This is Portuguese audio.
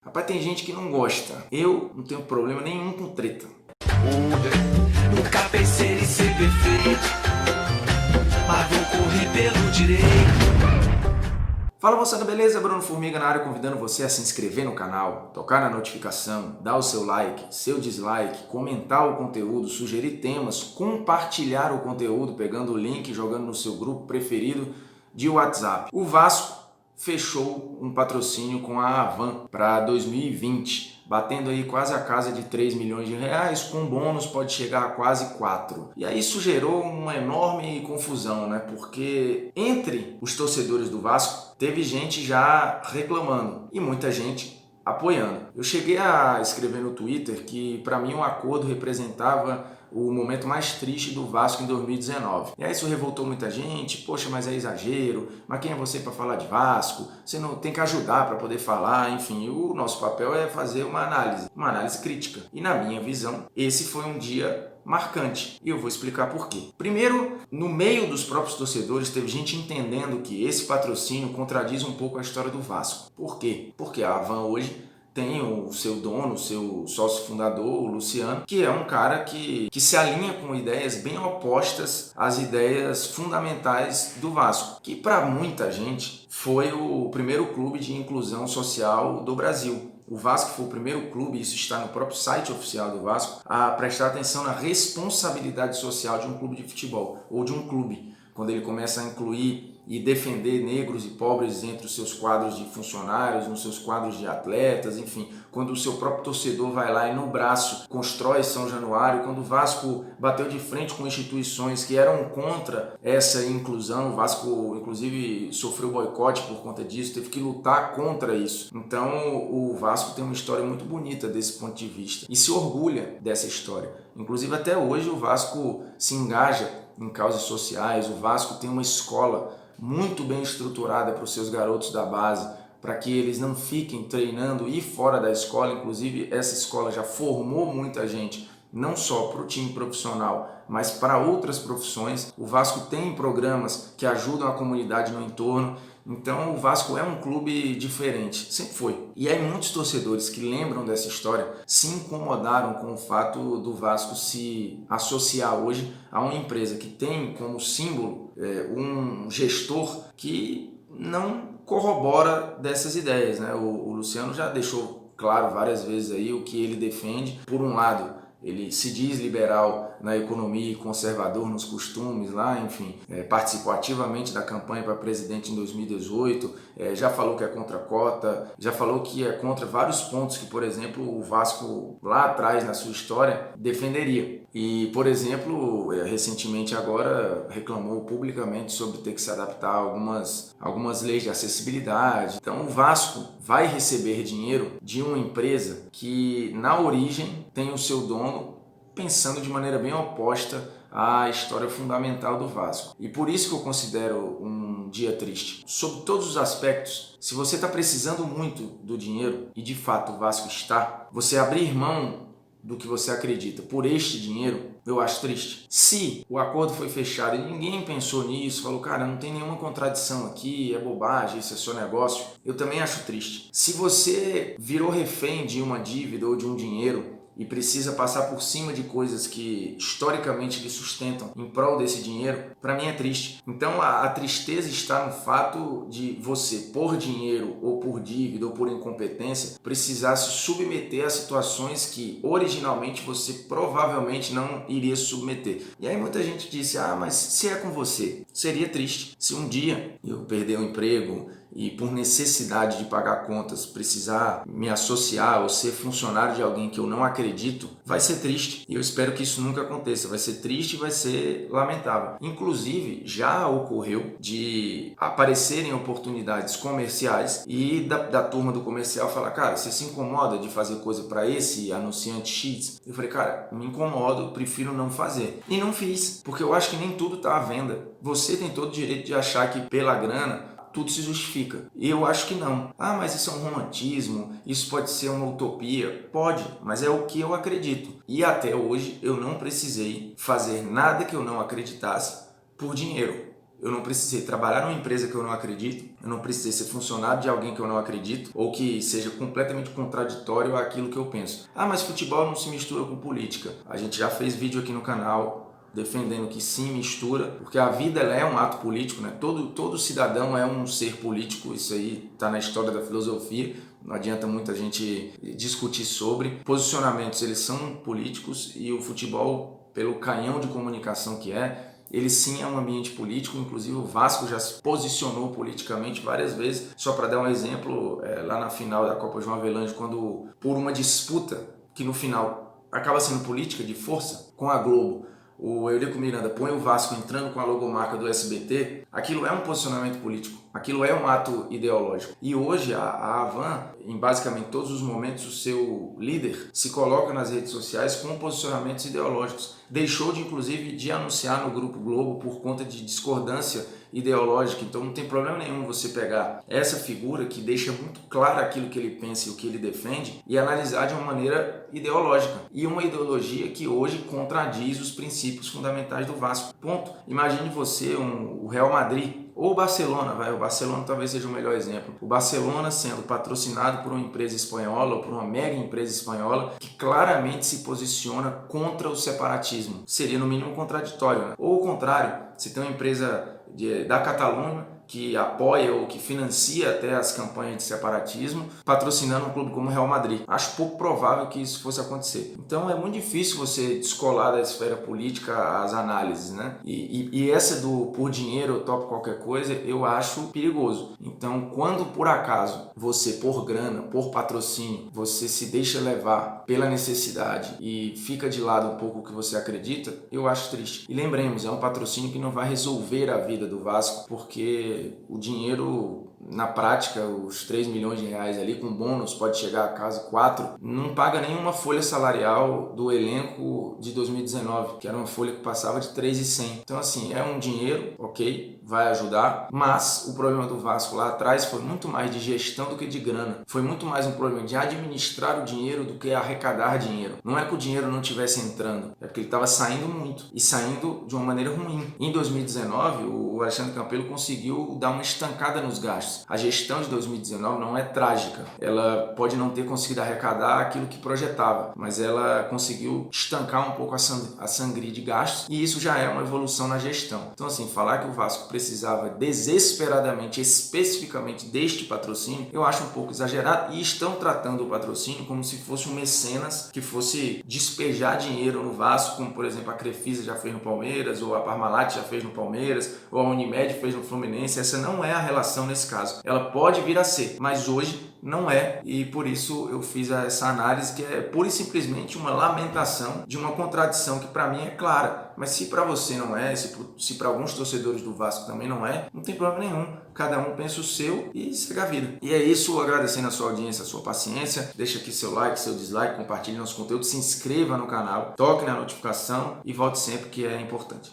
Rapaz, tem gente que não gosta. Eu não tenho problema nenhum com treta. Nunca pensei em ser perfeito, mas vou correr pelo direito. Fala moçada, beleza? Bruno Formiga na área, convidando você a se inscrever no canal, tocar na notificação, dar o seu like, seu dislike, comentar o conteúdo, sugerir temas, compartilhar o conteúdo, pegando o link e jogando no seu grupo preferido de WhatsApp. O Vasco fechou um patrocínio com a Avan para 2020, batendo aí quase a casa de 3 milhões de reais, com bônus pode chegar a quase 4. E aí isso gerou uma enorme confusão, né? Porque entre os torcedores do Vasco teve gente já reclamando e muita gente apoiando. Eu cheguei a escrever no Twitter que para mim o acordo representava o momento mais triste do Vasco em 2019. E aí isso revoltou muita gente, poxa, mas é exagero, mas quem é você para falar de Vasco? Você não tem que ajudar para poder falar, enfim, o nosso papel é fazer uma análise crítica. E na minha visão, esse foi um dia marcante, e eu vou explicar por quê. Primeiro, no meio dos próprios torcedores, teve gente entendendo que esse patrocínio contradiz um pouco a história do Vasco. Por quê? Porque a Avan hoje tem o seu dono, o seu sócio fundador, o Luciano, que é um cara que se alinha com ideias bem opostas às ideias fundamentais do Vasco, que para muita gente foi o primeiro clube de inclusão social do Brasil. O Vasco foi o primeiro clube, isso está no próprio site oficial do Vasco, a prestar atenção na responsabilidade social de um clube de futebol, ou de um clube, quando ele começa a incluir e defender negros e pobres entre os seus quadros de funcionários, nos seus quadros de atletas, enfim, quando o seu próprio torcedor vai lá e no braço constrói São Januário, quando o Vasco bateu de frente com instituições que eram contra essa inclusão, o Vasco inclusive sofreu boicote por conta disso, teve que lutar contra isso. Então o Vasco tem uma história muito bonita desse ponto de vista e se orgulha dessa história. Inclusive até hoje o Vasco se engaja em causas sociais, o Vasco tem uma escola muito bem estruturada para os seus garotos da base, para que eles não fiquem treinando e fora da escola. Inclusive essa escola já formou muita gente, não só para o time profissional, mas para outras profissões. O Vasco tem programas que ajudam a comunidade no entorno. Então o Vasco é um clube diferente, sempre foi. E aí muitos torcedores que lembram dessa história se incomodaram com o fato do Vasco se associar hoje a uma empresa que tem como símbolo um gestor que não corrobora dessas ideias, né? O Luciano já deixou claro várias vezes aí o que ele defende. Por um lado, ele se diz liberal na economia e conservador nos costumes lá, enfim, participou ativamente da campanha para presidente em 2018, já falou que é contra a cota, já falou que é contra vários pontos que, por exemplo, o Vasco lá atrás na sua história defenderia. E, por exemplo, recentemente agora reclamou publicamente sobre ter que se adaptar a algumas leis de acessibilidade. Então o Vasco vai receber dinheiro de uma empresa que na origem tem o seu dono pensando de maneira bem oposta à história fundamental do Vasco. E por isso que eu considero um dia triste. Sob todos os aspectos, se você está precisando muito do dinheiro, e de fato o Vasco está, você abrir mão do que você acredita por este dinheiro, eu acho triste. Se o acordo foi fechado e ninguém pensou nisso, falou, cara, não tem nenhuma contradição aqui, é bobagem, isso é seu negócio, eu também acho triste. Se você virou refém de uma dívida ou de um dinheiro e precisa passar por cima de coisas que historicamente lhe sustentam em prol desse dinheiro, para mim é triste. Então a tristeza está no fato de você, por dinheiro ou por dívida ou por incompetência, precisar se submeter a situações que originalmente você provavelmente não iria se submeter. E aí muita gente disse, mas se é com você, seria triste. Se um dia eu perder o emprego e por necessidade de pagar contas precisar me associar ou ser funcionário de alguém que eu não acredito, vai ser triste. E eu espero que isso nunca aconteça. Vai ser triste e vai ser lamentável. Inclusive, já ocorreu de aparecerem oportunidades comerciais e da turma do comercial falar, cara, você se incomoda de fazer coisa para esse anunciante X? Eu falei, cara, me incomodo, prefiro não fazer. E não fiz, porque eu acho que nem tudo está à venda. Você tem todo o direito de achar que pela grana tudo se justifica. Eu acho que não. Mas isso é um romantismo, isso pode ser uma utopia. Pode, mas é o que eu acredito. E até hoje eu não precisei fazer nada que eu não acreditasse por dinheiro. Eu não precisei trabalhar numa empresa que eu não acredito, eu não precisei ser funcionário de alguém que eu não acredito ou que seja completamente contraditório àquilo que eu penso. Ah, mas futebol não se mistura com política. A gente já fez vídeo aqui no canal defendendo que sim, mistura, porque a vida ela é um ato político, né? Todo cidadão é um ser político, isso aí está na história da filosofia, não adianta muita gente discutir sobre. Posicionamentos, eles são políticos e o futebol, pelo canhão de comunicação que é, ele sim é um ambiente político, inclusive o Vasco já se posicionou politicamente várias vezes. Só para dar um exemplo, lá na final da Copa João Avelange, quando por uma disputa que no final acaba sendo política de força com a Globo, o Eurico Miranda põe o Vasco entrando com a logomarca do SBT, aquilo é um posicionamento político, aquilo é um ato ideológico. E hoje a Havan, em basicamente todos os momentos, o seu líder se coloca nas redes sociais com posicionamentos ideológicos. Deixou de, inclusive, de anunciar no Grupo Globo por conta de discordância ideológica. Então não tem problema nenhum você pegar essa figura que deixa muito claro aquilo que ele pensa e o que ele defende e analisar de uma maneira ideológica. E uma ideologia que hoje contradiz os princípios fundamentais do Vasco. Ponto. Imagine você, o Real Madrid, ou o Barcelona, o Barcelona talvez seja o melhor exemplo. O Barcelona sendo patrocinado por uma empresa espanhola ou por uma mega empresa espanhola que claramente se posiciona contra o separatismo. Seria no mínimo contraditório, né? Ou o contrário, se tem uma empresa da Catalunha que apoia ou que financia até as campanhas de separatismo, patrocinando um clube como o Real Madrid. Acho pouco provável que isso fosse acontecer. Então é muito difícil você descolar da esfera política as análises, né? E essa do por dinheiro eu topo qualquer coisa, eu acho perigoso. Então quando por acaso você, por grana, por patrocínio, você se deixa levar pela necessidade e fica de lado um pouco o que você acredita, eu acho triste. E lembremos, é um patrocínio que não vai resolver a vida do Vasco, porque o dinheiro, na prática, os 3 milhões de reais ali com bônus, pode chegar a casa 4, não paga nenhuma folha salarial do elenco de 2019, que era uma folha que passava de 3.100. Então assim, é um dinheiro, ok, vai ajudar, mas o problema do Vasco lá atrás foi muito mais de gestão do que de grana. Foi muito mais um problema de administrar o dinheiro do que arrecadar dinheiro. Não é que o dinheiro não estivesse entrando, é porque ele estava saindo muito e saindo de uma maneira ruim. Em 2019, o Alexandre Campelo conseguiu dar uma estancada nos gastos. A gestão de 2019 não é trágica. Ela pode não ter conseguido arrecadar aquilo que projetava, mas ela conseguiu estancar um pouco a sangria de gastos e isso já é uma evolução na gestão. Então assim, falar que o Vasco precisava desesperadamente, especificamente deste patrocínio, eu acho um pouco exagerado e estão tratando o patrocínio como se fosse um mecenas que fosse despejar dinheiro no Vasco, como por exemplo a Crefisa já fez no Palmeiras, ou a Parmalat já fez no Palmeiras, ou a Unimed fez no Fluminense. Essa não é a relação nesse caso. Ela pode vir a ser, mas hoje não é, e por isso eu fiz essa análise que é pura e simplesmente uma lamentação de uma contradição que para mim é clara, mas se para você não é, se para alguns torcedores do Vasco também não é, não tem problema nenhum, cada um pensa o seu e segue a vida. E é isso, agradecendo a sua audiência, a sua paciência, deixa aqui seu like, seu dislike, compartilhe nosso conteúdo, se inscreva no canal, toque na notificação e volte sempre, que é importante.